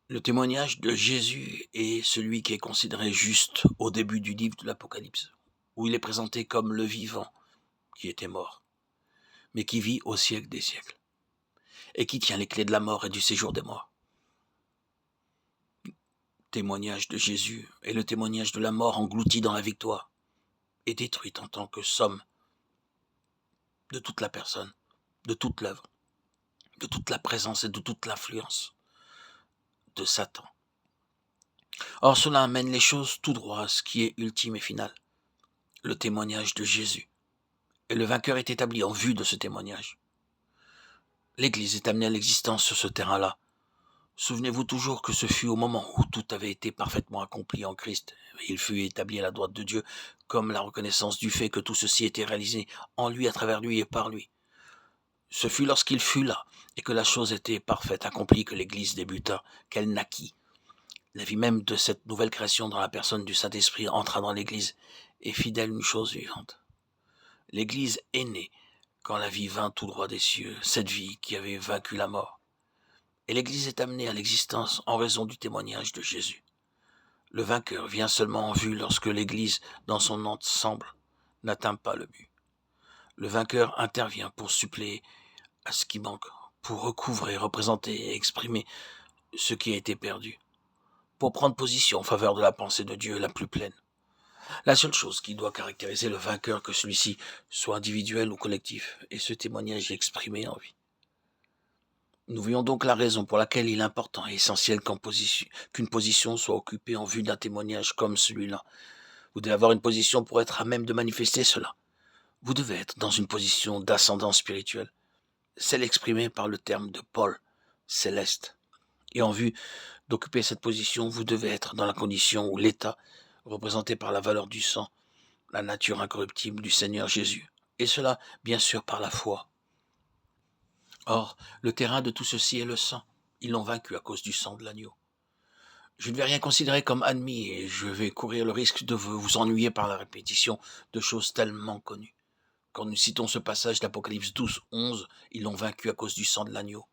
Le témoignage de Jésus est celui qui est considéré juste au début du livre de l'Apocalypse, où il est présenté comme le vivant qui était mort, mais qui vit au siècle des siècles, et qui tient les clés de la mort et du séjour des morts. Témoignage de Jésus est le témoignage de la mort engloutie dans la victoire, et détruite en tant que somme de toute la personne, de toute l'œuvre, de toute la présence et de toute l'influence de Satan. Or cela amène les choses tout droit à ce qui est ultime et final, le témoignage de Jésus. Et le vainqueur est établi en vue de ce témoignage. L'Église est amenée à l'existence sur ce terrain-là. Souvenez-vous toujours que ce fut au moment où tout avait été parfaitement accompli en Christ. Il fut établi à la droite de Dieu comme la reconnaissance du fait que tout ceci était réalisé en lui, à travers lui et par lui. Ce fut lorsqu'il fut là et que la chose était parfaite, accomplie, que l'Église débuta, qu'elle naquit. La vie même de cette nouvelle création dans la personne du Saint-Esprit entra dans l'Église et fit d'elle une chose vivante. L'Église est née quand la vie vint tout droit des cieux, cette vie qui avait vaincu la mort. Et l'Église est amenée à l'existence en raison du témoignage de Jésus. Le vainqueur vient seulement en vue lorsque l'Église, dans son ensemble, n'atteint pas le but. Le vainqueur intervient pour suppléer à ce qui manque, pour recouvrer, représenter et exprimer ce qui a été perdu, pour prendre position en faveur de la pensée de Dieu la plus pleine. La seule chose qui doit caractériser le vainqueur, que celui-ci soit individuel ou collectif, est ce témoignage exprimé en vie. Nous voyons donc la raison pour laquelle il est important et essentiel qu'une position soit occupée en vue d'un témoignage comme celui-là. Vous devez avoir une position pour être à même de manifester cela. Vous devez être dans une position d'ascendant spirituel, celle exprimée par le terme de Paul, céleste. Et en vue d'occuper cette position, vous devez être dans la condition où l'état, représenté par la valeur du sang, la nature incorruptible du Seigneur Jésus. Et cela, bien sûr, par la foi. Or, le terrain de tout ceci est le sang. Ils l'ont vaincu à cause du sang de l'agneau. Je ne vais rien considérer comme admis et je vais courir le risque de vous ennuyer par la répétition de choses tellement connues. Quand nous citons ce passage d'Apocalypse 12, 11, ils l'ont vaincu à cause du sang de l'agneau.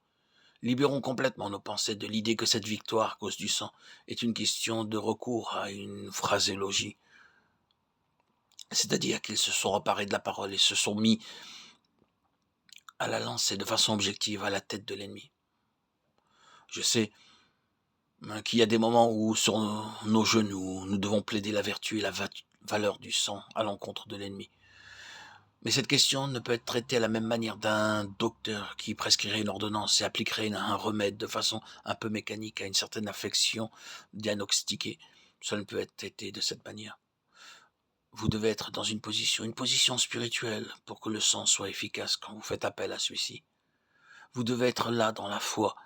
Libérons complètement nos pensées de l'idée que cette victoire à cause du sang est une question de recours à une phraséologie. C'est-à-dire qu'ils se sont emparés de la parole et se sont mis à la lancer de façon objective à la tête de l'ennemi. Je sais qu'il y a des moments où, sur nos genoux, nous devons plaider la vertu et la valeur du sang à l'encontre de l'ennemi. Mais cette question ne peut être traitée à la même manière d'un docteur qui prescrirait une ordonnance et appliquerait un remède de façon un peu mécanique à une certaine affection diagnostiquée. Cela ne peut être traité de cette manière. Vous devez être dans une position spirituelle pour que le sang soit efficace quand vous faites appel à celui-ci. Vous devez être là dans la foi,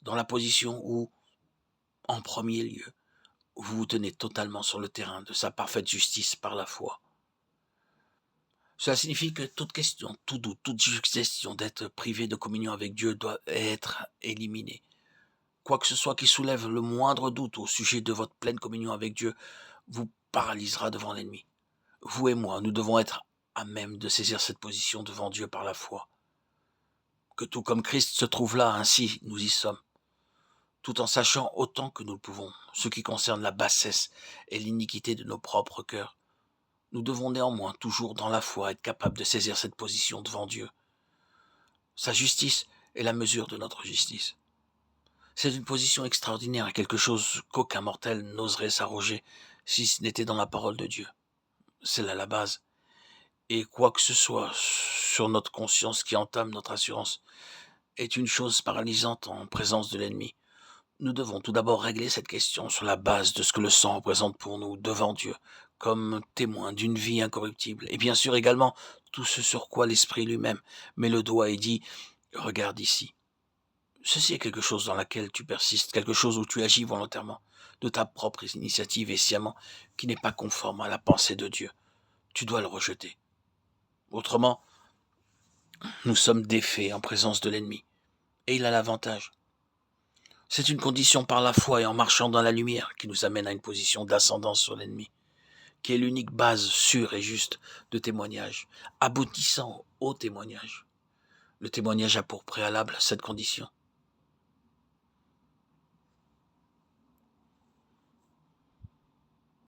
dans la position où, en premier lieu, vous vous tenez totalement sur le terrain de sa parfaite justice par la foi. Cela signifie que toute question, tout doute, toute suggestion d'être privé de communion avec Dieu doit être éliminée. Quoi que ce soit qui soulève le moindre doute au sujet de votre pleine communion avec Dieu vous paralysera devant l'ennemi. Vous et moi, nous devons être à même de saisir cette position devant Dieu par la foi. Que tout comme Christ se trouve là, ainsi nous y sommes, tout en sachant autant que nous le pouvons ce qui concerne la bassesse et l'iniquité de nos propres cœurs. Nous devons néanmoins, toujours dans la foi, être capables de saisir cette position devant Dieu. Sa justice est la mesure de notre justice. C'est une position extraordinaire et quelque chose qu'aucun mortel n'oserait s'arroger si ce n'était dans la parole de Dieu. C'est là la base. Et quoi que ce soit sur notre conscience qui entame notre assurance est une chose paralysante en présence de l'ennemi. Nous devons tout d'abord régler cette question sur la base de ce que le sang représente pour nous devant Dieu, comme témoin d'une vie incorruptible, et bien sûr également tout ce sur quoi l'Esprit lui-même met le doigt et dit « Regarde ici ». Ceci est quelque chose dans laquelle tu persistes, quelque chose où tu agis volontairement, de ta propre initiative et sciemment, qui n'est pas conforme à la pensée de Dieu. Tu dois le rejeter. Autrement, nous sommes défaits en présence de l'ennemi, et il a l'avantage. C'est une condition par la foi et en marchant dans la lumière qui nous amène à une position d'ascendance sur l'ennemi, qui est l'unique base sûre et juste de témoignage, aboutissant au témoignage. Le témoignage a pour préalable cette condition.